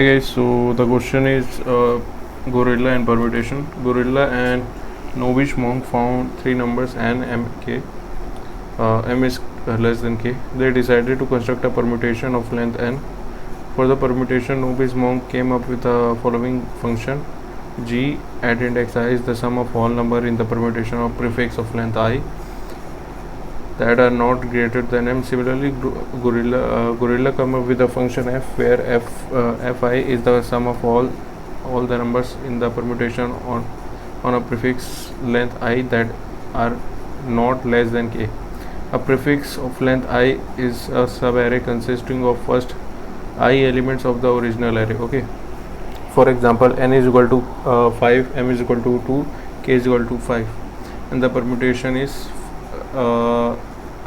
Hey guys, so the question is Gorilla and Permutation. Gorilla and novice monk found three numbers n, m, k. M is less than k. They decided to construct a permutation of length n. For the permutation, novice monk came up with the following function: g at index I is the sum of all number in the permutation of prefix of length I that are not greater than m. Similarly, Gorilla come up with a function f where fi is the sum of all the numbers in the permutation on a prefix length I that are not less than k. A prefix of length I is a subarray consisting of first I elements of the original array. Okay. For example, n is equal to 5, m is equal to 2, k is equal to 5, and the permutation is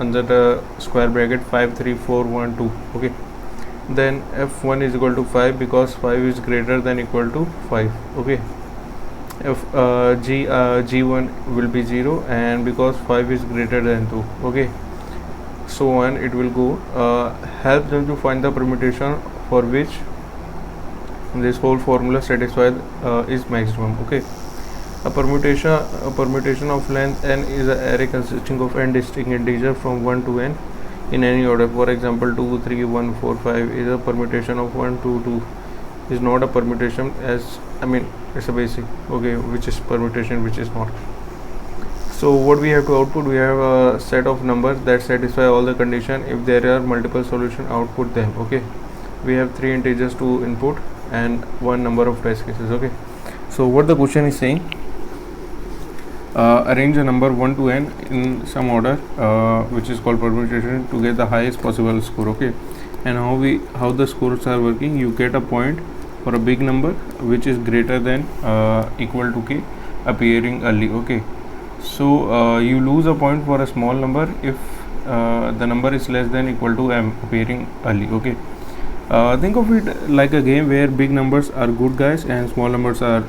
under the square bracket 5 3 4 1 2. Okay, then f1 is equal to 5 because 5 is greater than equal to 5. Okay, if g1 will be 0, and because 5 is greater than 2. Okay, so on it will go. Help them to find the permutation for which this whole formula satisfied is maximum. Okay, a permutation of length n is an array consisting of n distinct integers from 1 to n in any order. For example, 2 3 1 4 5 is a permutation of 1 2 2 is not a permutation, as it's a basic. Okay, which is permutation, which is not. So what we have to output, we have a set of numbers that satisfy all the condition. If there are multiple solution, output them. Okay, we have 3 integers to input and 1 number of test cases. Okay, so what the question is saying, arrange a number 1 to n in some order, which is called permutation, to get the highest possible score. Okay, and how the scores are working, you get a point for a big number which is greater than equal to k appearing early. Okay, so you lose a point for a small number if the number is less than equal to m appearing early. Okay, think of it like a game where big numbers are good guys and small numbers are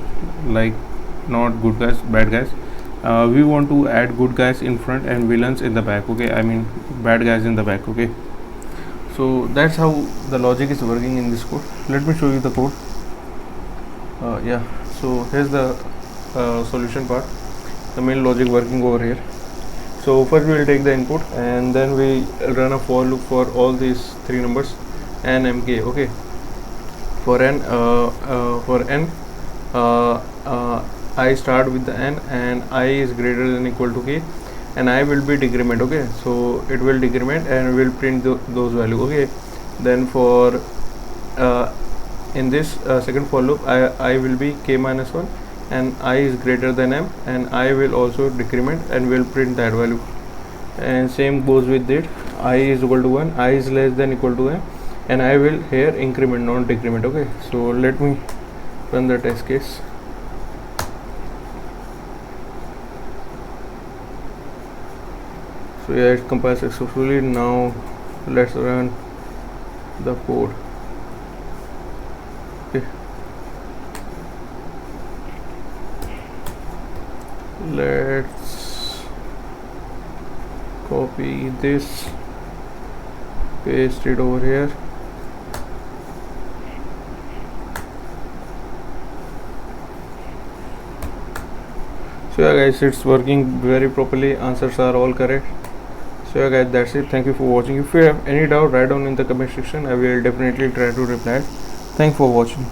like not good guys, bad guys. We want to add good guys in front and villains in the back. Okay, bad guys in the back. Okay, so that's how the logic is working in this code. Let me show you the code. Yeah, so here's the solution part, the main logic working over here. So first we will take the input and then we run a for loop for all these three numbers n, m, k. Okay, for n I start with the n and I is greater than equal to k, and I will be decrement. Okay, so it will decrement and will print those value. Okay, then for in this second for loop, I will be k minus 1 and I is greater than m, and I will also decrement and will print that value. And same goes with it, I is equal to 1, I is less than equal to m, and I will here increment, not decrement. Okay, so let me run the test case. So yeah, it compiled successfully. Now let's run the code. Okay, let's copy this, paste it over here. So yeah guys, it's working very properly, answers are all correct. So yeah guys, that's it. Thank you for watching. If you have any doubt, write down in the comment section. I will definitely try to reply. Thanks for watching.